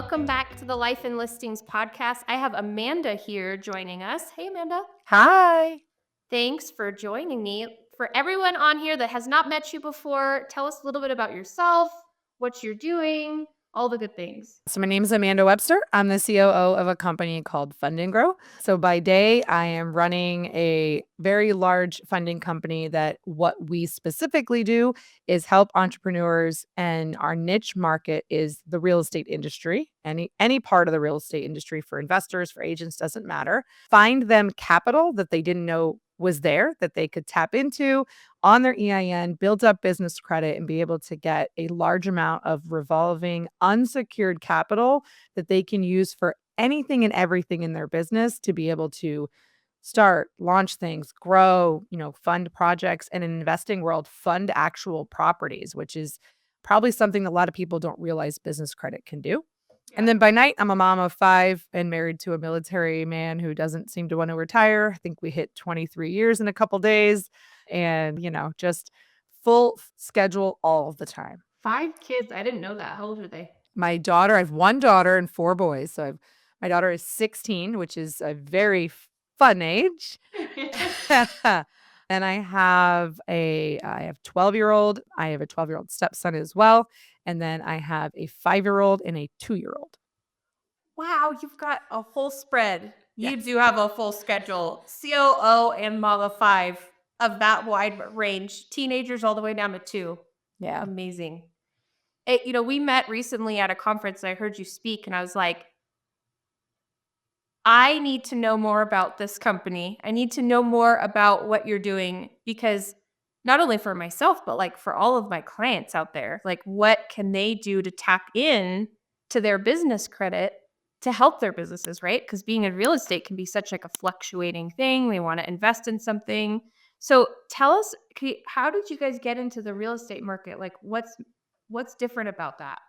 Welcome back to the Life and Listings podcast. I have Amanda here joining us. Hey, Amanda. Hi. Thanks for joining me. For everyone on here that has not met you before, tell us a little bit about yourself, what you're doing, all the good things. So my name is Amanda Webster. I'm the COO of a company called Fund Grow. So by day, I am running a very large funding company that what we specifically do is help entrepreneurs, and our niche market is the real estate industry. Any part of the real estate industry, for investors, for agents, doesn't matter. Find them capital that they didn't know was there that they could tap into on their EIN, build up business credit, and be able to get a large amount of revolving unsecured capital that they can use for anything and everything in their business to be able to start, launch things, grow, fund projects, and in investing world, fund actual properties, which is probably something that a lot of people don't realize business credit can do. And then by night, I'm a mom of 5 and married to a military man who doesn't seem to want to retire. I think we hit 23 years in a couple days and, just full schedule all the time. 5 kids. I didn't know that. How old are they? My daughter, I have 1 daughter and 4 boys. So my daughter is 16, which is a very fun age. And I have 12-year-old. I have a 12-year-old stepson as well. And then I have a 5-year-old and a 2-year-old. Wow, you've got a whole spread. You Yes. do have a full schedule. COO and mom of 5 of that wide range, teenagers all the way down to 2. Yeah. Amazing. We met recently at a conference and I heard you speak and I was like, I need to know more about this company. I need to know more about what you're doing because not only for myself, but like for all of my clients out there, like what can they do to tap in to their business credit to help their businesses, right? Because being in real estate can be such like a fluctuating thing. They want to invest in something. So tell us, how did you guys get into the real estate market? Like what's different about that?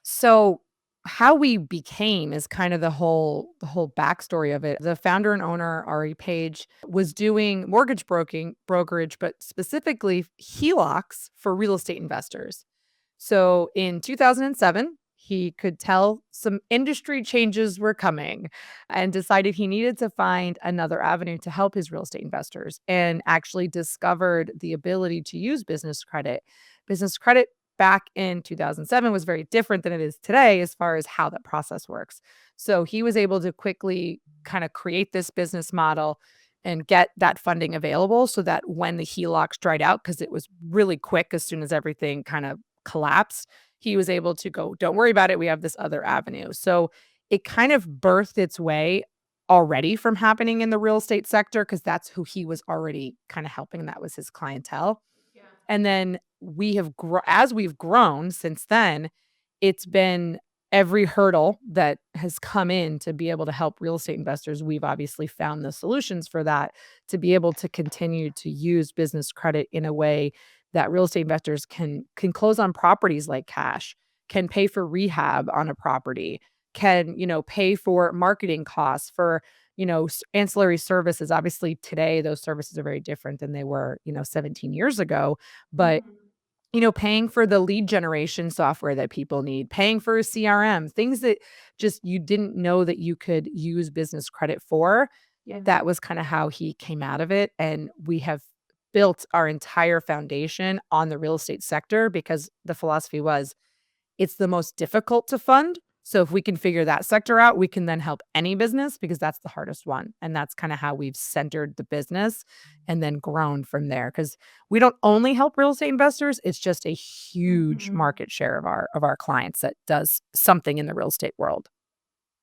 So how we became is kind of the whole backstory of it. The founder and owner, Ari Page, was doing mortgage brokerage, but specifically HELOCs for real estate investors. So in 2007, he could tell some industry changes were coming and decided he needed to find another avenue to help his real estate investors, and actually discovered the ability to use business credit. Business credit back in 2007 was very different than it is today as far as how that process works. So he was able to quickly kind of create this business model and get that funding available so that when the HELOCs dried out, because it was really quick as soon as everything kind of collapsed, he was able to go, don't worry about it. We have this other avenue. So it kind of birthed its way already from happening in the real estate sector because that's who he was already kind of helping. That was his clientele. Yeah. And then as we've grown since then, it's been every hurdle that has come in to be able to help real estate investors. We've obviously found the solutions for that to be able to continue to use business credit in a way that real estate investors can close on properties like cash, can pay for rehab on a property, can, pay for marketing costs for, ancillary services. Obviously, today those services are very different than they were, 17 years ago. But paying for the lead generation software that people need, paying for a CRM, things that just you didn't know that you could use business credit for. Yeah. That was kind of how he came out of it. And we have built our entire foundation on the real estate sector because the philosophy was it's the most difficult to fund. So if we can figure that sector out, we can then help any business because that's the hardest one. And that's kind of how we've centered the business and then grown from there. Because we don't only help real estate investors, it's just a huge market share of our clients that does something in the real estate world.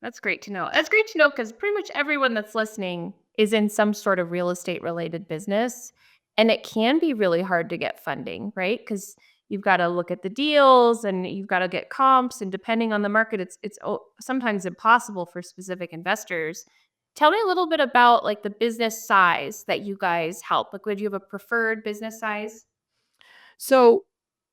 That's great to know. That's great to know because pretty much everyone that's listening is in some sort of real estate related business. And it can be really hard to get funding, right? Because you've got to look at the deals and you've got to get comps. And depending on the market, it's sometimes impossible for specific investors. Tell me a little bit about like the business size that you guys help. Like, would you have a preferred business size? So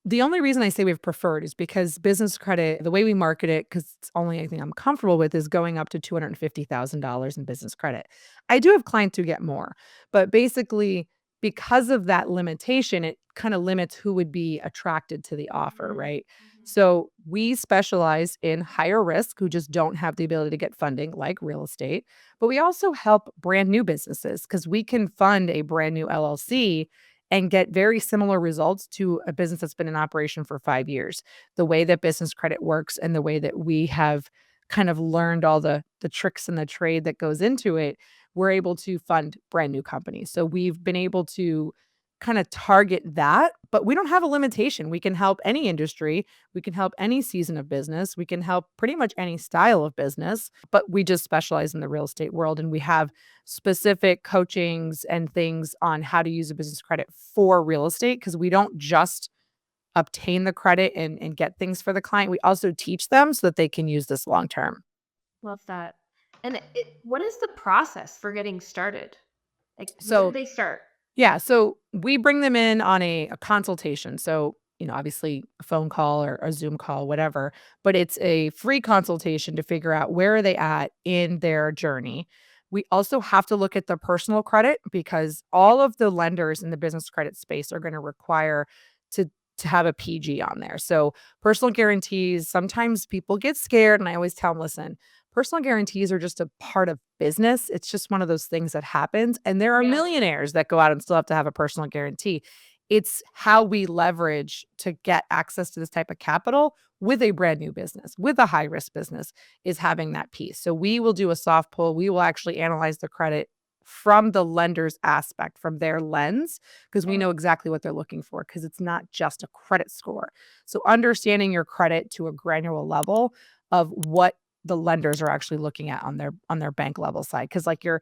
the only reason I say we've preferred is because business credit, the way we market it, because it's only anything I'm comfortable with, is going up to $250,000 in business credit. I do have clients who get more, but basically, because of that limitation, it kind of limits who would be attracted to the offer, Mhm. right? Mhm. So we specialize in higher risk who just don't have the ability to get funding, like real estate. But we also help brand new businesses because we can fund a brand new LLC and get very similar results to a business that's been in operation for 5 years. The way that business credit works and the way that we have kind of learned all the tricks and the trade that goes into it, we're able to fund brand new companies. So we've been able to kind of target that, but we don't have a limitation. We can help any industry, we can help any season of business, we can help pretty much any style of business, but we just specialize in the real estate world and we have specific coachings and things on how to use a business credit for real estate because we don't just obtain the credit and get things for the client. We also teach them so that they can use this long term. Love that. And what is the process for getting started? Like, where do So they start? yeah, so we bring them in on a consultation. So, obviously a phone call or a Zoom call, whatever, but it's a free consultation to figure out where are they at in their journey. We also have to look at the personal credit because all of the lenders in the business credit space are going to require to to have a PG on there. So, personal guarantees, sometimes people get scared and I always tell them, "Listen, personal guarantees are just a part of business. It's just one of those things that happens, and there are Yeah. millionaires that go out and still have to have a personal guarantee. It's how we leverage to get access to this type of capital with a brand new business, with a high risk business, is having that piece. So we will do a soft pull. We will actually analyze the credit from the lender's aspect, from their lens, because we Okay. know exactly what they're looking for, because it's not just a credit score. So understanding your credit to a granular level of what the lenders are actually looking at on their bank level side, because like your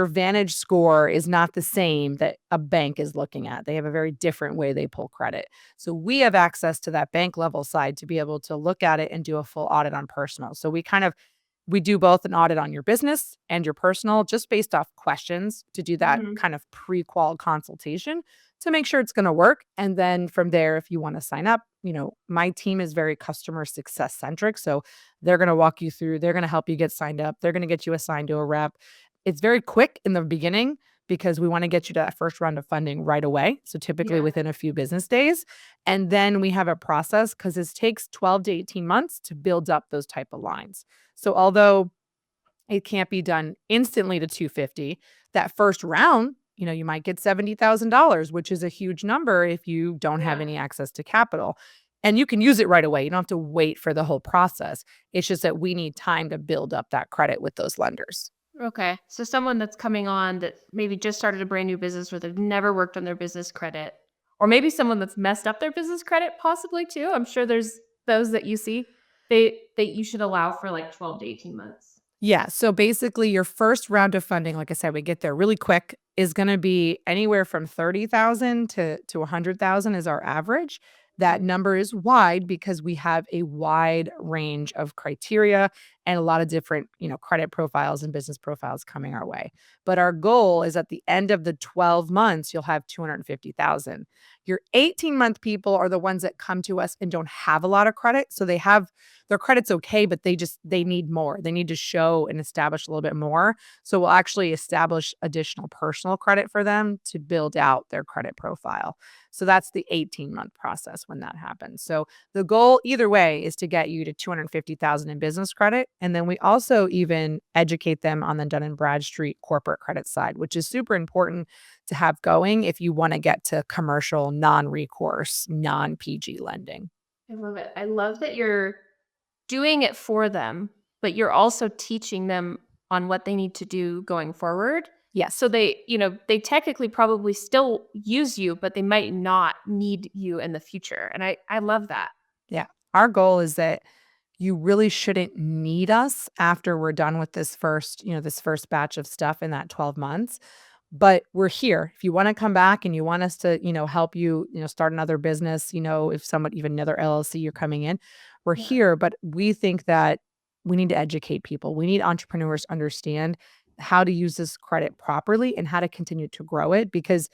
Vantage score is not the same that a bank is looking at. They have a very different way they pull credit. So we have access to that bank level side to be able to look at it and do a full audit on personal. So we do both an audit on your business and your personal just based off questions to do that Mhm. kind of pre-qual consultation to make sure it's going to work. And then from there, if you want to sign up, my team is very customer success centric. So they're going to walk you through, they're going to help you get signed up, they're going to get you assigned to a rep. It's very quick in the beginning because we want to get you to that first round of funding right away. So typically Yeah. within a few business days. And then we have a process because it takes 12 to 18 months to build up those type of lines. So although it can't be done instantly to 250, that first round, you might get $70,000, which is a huge number if you don't have Yeah. any access to capital. And you can use it right away. You don't have to wait for the whole process. It's just that we need time to build up that credit with those lenders. Okay. So someone that's coming on that maybe just started a brand new business where they've never worked on their business credit, or maybe someone that's messed up their business credit possibly too. I'm sure there's those that you see. They you should allow for like 12 to 18 months. Yeah. So basically, your first round of funding, like I said, we get there really quick, is going to be anywhere from 30,000 to 100,000 is our average. That Okay. number is wide because we have a wide range of criteria and a lot of different, credit profiles and business profiles coming our way. But our goal is at the end of the 12 months, you'll have 250,000. Your 18-month people are the ones that come to us and don't have a lot of credit. So their credit's okay, but they need more. They need to show and establish a little bit more. So we'll actually establish additional personal credit for them to build out their credit profile. So that's the 18-month process when that happens. So the goal either way is to get you to 250,000 in business credit, and then we also even educate them on the Dun and Bradstreet corporate credit side, which is super important to have going if you want to get to commercial non-recourse, non-PG lending. I love it. I love that you're doing it for them, but you're also teaching them on what they need to do going forward. So Yes. they technically probably still use you, but they might not need you in the future. And I love that. Yeah. Our goal is that you really shouldn't need us after we're done with this first batch of stuff in that 12 months. But we're here. If you want to come back and you want us to, help you, start another business, if someone, even another LLC, you're coming in, we're Yeah. here. But we think that we need to educate people. We need entrepreneurs to understand how to use this credit properly and how to continue to grow it because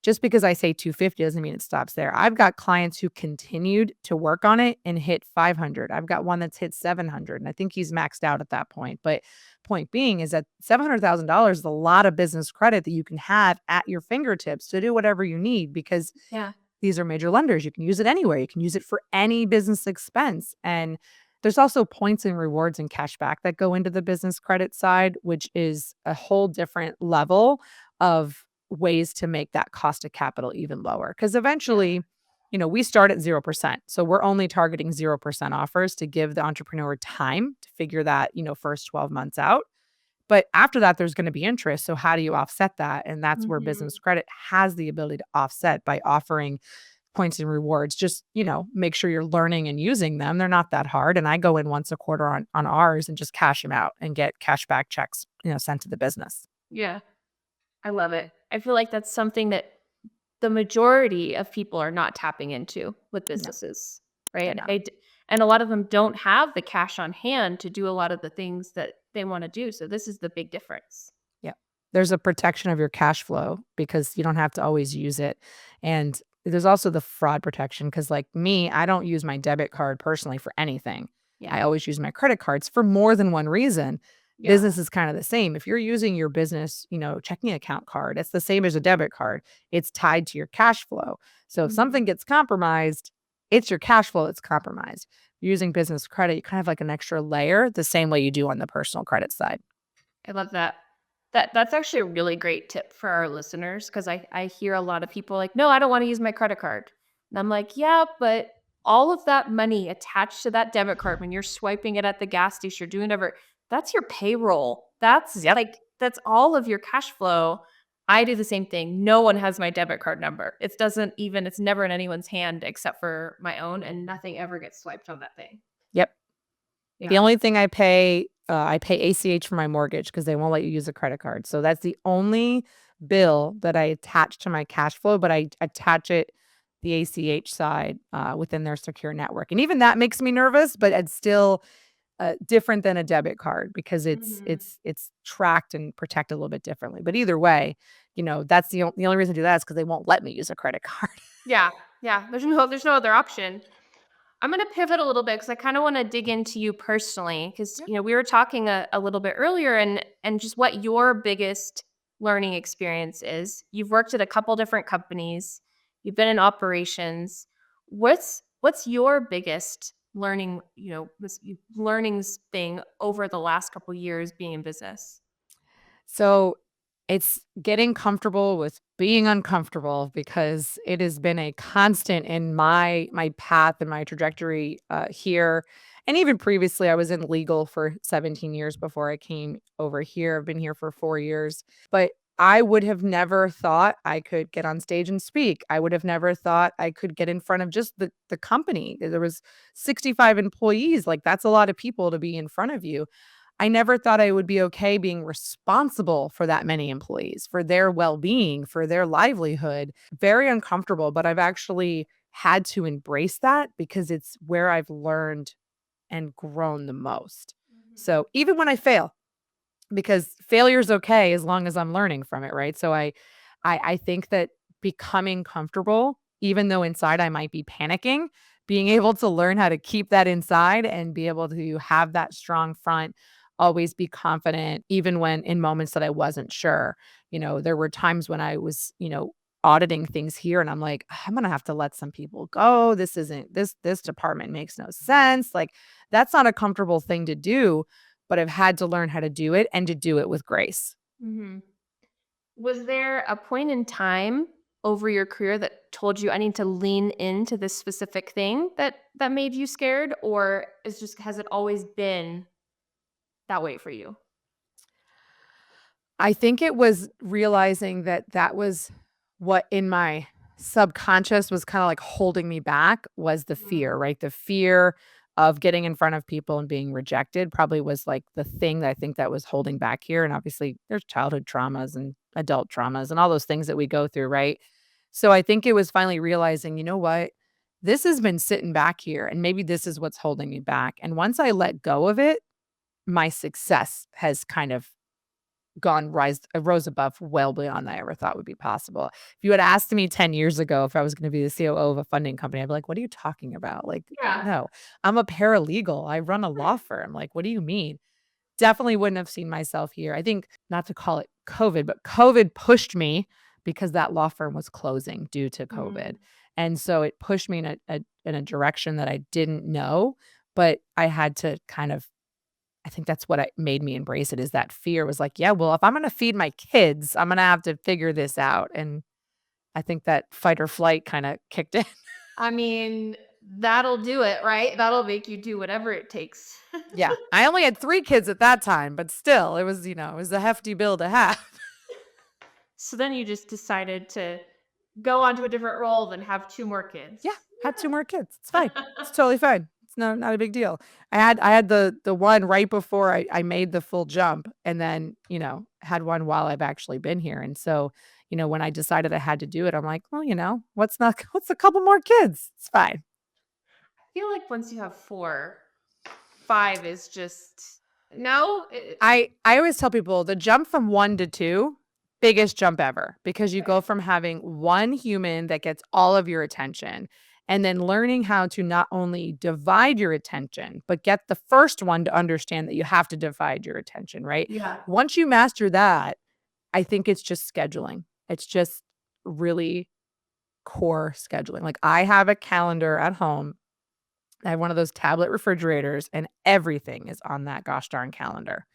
just because I say 250 doesn't mean it stops there. I've got clients who continued to work on it and hit 500. I've got one that's hit 700, and I think he's maxed out at that point. But point being is that $700,000 is a lot of business credit that you can have at your fingertips to do whatever you need, because Yeah. these are major lenders. You can use it anywhere. You can use it for any business expense. And there's also points and rewards and cash back that go into the business credit side, which is a whole different level of ways to make that cost of capital even lower. Because Yeah. eventually, we start at 0%. So we're only targeting 0% offers to give the entrepreneur time to figure that, first 12 months out. But after that, there's going to be interest. So how do you offset that? And that's where Mhm. business credit has the ability to offset by offering points and rewards. Just, make sure you're learning and using them. They're not that hard. And I go in once a quarter on ours and just cash them out and get cashback checks, sent to the business. Yeah. I love it. I feel like that's something that the majority of people are not tapping into with No, businesses, they're right? not. And a lot of them don't have the cash on hand to do a lot of the things that they want to do. So this is the big difference. Yeah. There's a protection of your cash flow because you don't have to always use it. And there's also the fraud protection because, like me, I don't use my debit card personally for anything. Yeah. I always use my credit cards for more than one reason. Yeah. Business is kind of the same. If you're using your business, checking account card, it's the same as a debit card. It's tied to your cash flow. So if Mhm. something gets compromised, it's your cash flow that's compromised. Using business credit, you kind of have like an extra layer, the same way you do on the personal credit side. I love that. That's actually a really great tip for our listeners because I hear a lot of people like, no, I don't want to use my credit card. And I'm like, yeah, but all of that money attached to that debit card when you're swiping it at the gas station, you're doing whatever, that's your payroll. Yep. That's all of your cash flow. I do the same thing. No one has my debit card number. It's never in anyone's hand except for my own, and nothing ever gets swiped on that thing. Yep. The Yeah. only thing I pay ACH for my mortgage because they won't let you use a credit card. So that's the only bill that I attach to my cash flow, but I attach it the ACH side within their secure network. And even that makes me nervous, but it's still different than a debit card because it's Mhm. it's it's tracked and protected a little bit differently. But either way, that's the only reason to do that is because they won't let me use a credit card. Yeah. Yeah. There's no other option. I'm going to pivot a little bit because I kind of want to dig into you personally because Yep. we were talking a little bit earlier and just what your biggest learning experience is. You've worked at a couple different companies. You've been in operations. What's your biggest learnings thing over the last couple years being in business? So it's getting comfortable with being uncomfortable because it has been a constant in my path and my trajectory here. And even previously, I was in legal for 17 years before I came over here. I've been here for 4 years, but I would have never thought I could get on stage and speak. I would have never thought I could get in front of just the company. There was 65 employees. Like that's a lot of people to be in front of you. I never thought I would be okay being responsible for that many employees, for their well-being, for their livelihood. Very uncomfortable, but I've actually had to embrace that because it's where I've learned and grown the most. Mhm. So even when I fail, because failure's okay as long as I'm learning from it, right? So I think that becoming comfortable, even though inside I might be panicking, being able to learn how to keep that inside and be able to have that strong front, always be confident, even when in moments that I wasn't sure. There were times when I was, auditing things here and I'm like, I'm gonna have to let some people go. This isn't this department makes no sense. Like that's not a comfortable thing to do, but I've had to learn how to do it and to do it with grace. Mhm. Was there a point in time over your career that told you I need to lean into this specific thing that made you scared, or has it always been that way for you? I think it was realizing that that was what in my subconscious was kinda, like, holding me back was the fear, Mhm. right? The fear of getting in front of people and being rejected probably was, like, the thing that I think that was holding back here, and obviously, there's childhood traumas and adult traumas and all those things that we go through, right? So I think it was finally realizing, "You know what? This has been sitting back here, and maybe this is what's holding me back," and once I let go of it, my success has kind of rose above well beyond I ever thought would be possible. If you had asked me 10 years ago if I was gonna be the COO of a funding company, I'd be like, "What are you talking about? Like, Yeah. no, I'm a paralegal. I run a law firm. Like, what do you mean?" Definitely wouldn't have seen myself here. I think not to call it COVID, but COVID pushed me because that law firm was closing due to COVID. Mm. And so it pushed me in a direction that I didn't know, but I had to kind of I think that's what made me embrace it is that fear was like, yeah, well, if I'm gonna feed my kids, I'm gonna have to figure this out. And I think that fight or flight kind of kicked in. I mean, that'll do it, right? That'll make you do whatever it takes. Yeah. I only had 3 kids at that time, but still, it was, it was a hefty bill to have. So then you just decided to go on to a different role than have 2 more Yeah, kids. had 2 more kids. It's fine. It's totally fine. It's not a big deal. I had the one right before I made the full jump and then, had one while I've actually been here. And so, when I decided I had to do it, I'm like, well, what's a couple more kids? It's fine. I feel like once you have 4, 5 is just no? I always tell people the jump from 1 to 2, biggest jump ever because you go Okay. from having one human that gets all of your attention and then learning how to not only divide your attention, but get the first one to understand that you have to divide your attention, right? Yeah. Once you master that, I think it's just scheduling. It's just really core scheduling. Like I have a calendar at home. I have one of those tablet refrigerators and everything is on that gosh darn calendar.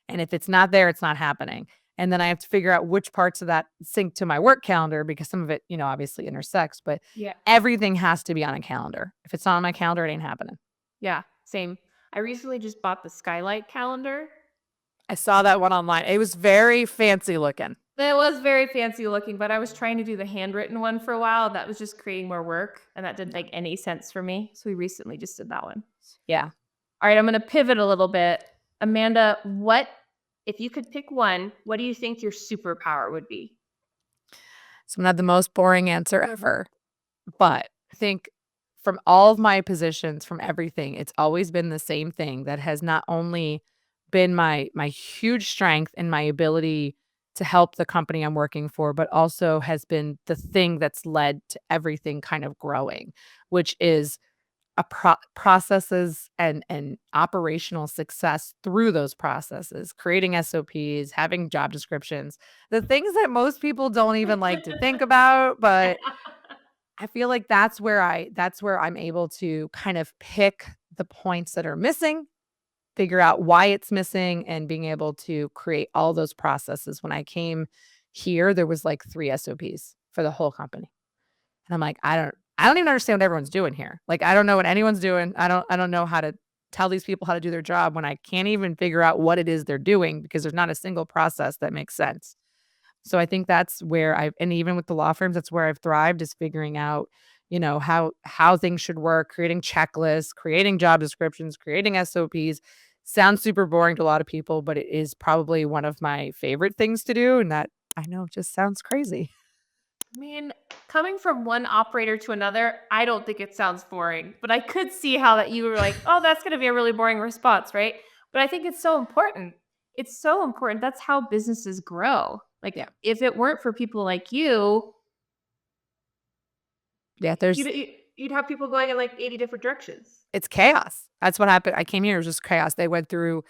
And if it's not there, it's not happening. And then I have to figure out which parts of that sync to my work calendar because some of it, obviously intersects, but Yeah. everything has to be on a calendar. If it's not on my calendar, it ain't happening. Yeah, same. I recently just bought the Skylight calendar. I saw that one online. It was very fancy looking. It was very fancy looking, but I was trying to do the handwritten one for a while. That was just creating more work, and that didn't make any sense for me. So we recently just did that one. Yeah. All right, I'm going to pivot a little bit. Amanda, if you could pick one, what do you think your superpower would be? So I'm not the most boring answer ever, but I think from all of my positions, from everything, it's always been the same thing that has not only been my huge strength and my ability to help the company I'm working for, but also has been the thing that's led to everything kind of growing, which is processes and operational success through those processes, creating SOPs, having job descriptions, the things that most people don't even like to think about, but I feel like that's where I'm able to kind of pick the points that are missing, figure out why it's missing, and being able to create all those processes. When I came here, there was like 3 SOPs for the whole company. And I'm like, I don't even understand what everyone's doing here. Like, I don't know what anyone's doing. I don't know how to tell these people how to do their job when I can't even figure out what it is they're doing because there's not a single process that makes sense. So I think that's where and even with the law firms, that's where I've thrived is figuring out, how things should work, creating checklists, creating job descriptions, creating SOPs. Sounds super boring to a lot of people, but it is probably one of my favorite things to do. And that I know just sounds crazy. I mean, coming from one operator to another, I don't think it sounds boring, but I could see how that you were like, "Oh, that's going to be a really boring response," right? But I think it's so important. It's so important. That's how businesses grow. Like Yeah. if it weren't for people like you, Yeah. you'd have people going in like 80 different directions. It's chaos. That's what happened. I came here, it was just chaos. They went through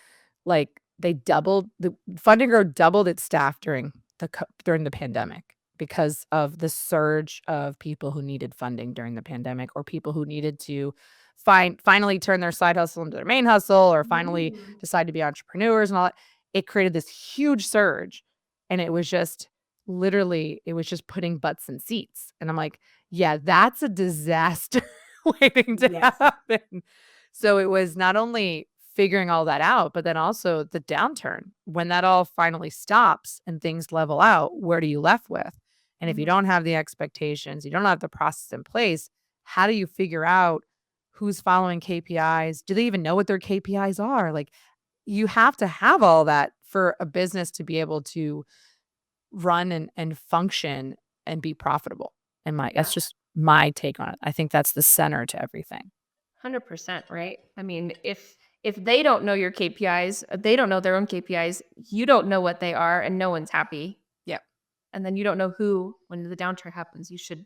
they doubled the Fund and Grow doubled its staff during the pandemic because of the surge of people who needed funding during the pandemic or people who needed to finally turn their side hustle into their main hustle or finally Mm. decide to be entrepreneurs and all that. It created this huge surge and it was just literally it was just putting butts in seats. And I'm like, yeah, that's a disaster waiting to Yes. happen. So it was not only figuring all that out, but then also the downturn. When that all finally stops and things level out, where do you left with? And if you Mhm. don't have the expectations, you don't have the process in place, how do you figure out who's following KPIs? Do they even know what their KPIs are? Like you have to have all that for a business to be able to run and function and be profitable. And Yeah. that's just my take on it. I think that's the center to everything. 100%, right? I mean, if they don't know your KPIs, they don't know their own KPIs, you don't know what they are, and no one's happy. Yep. And then you don't know who, when the downturn happens, you should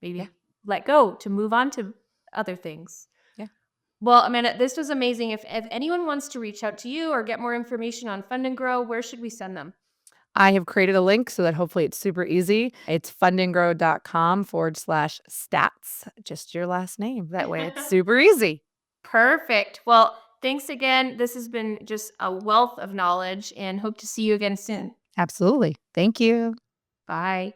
maybe Yeah. let go to move on to other things. Yeah. Well, Amanda, this was amazing. If anyone wants to reach out to you or get more information on Fund and Grow, where should we send them? I have created a link so that hopefully it's super easy. It's fundandgrow.com/stats, just your last name. That way it's super easy. Perfect. Well, thanks again. This has been just a wealth of knowledge and hope to see you again soon. Absolutely. Thank you. Bye.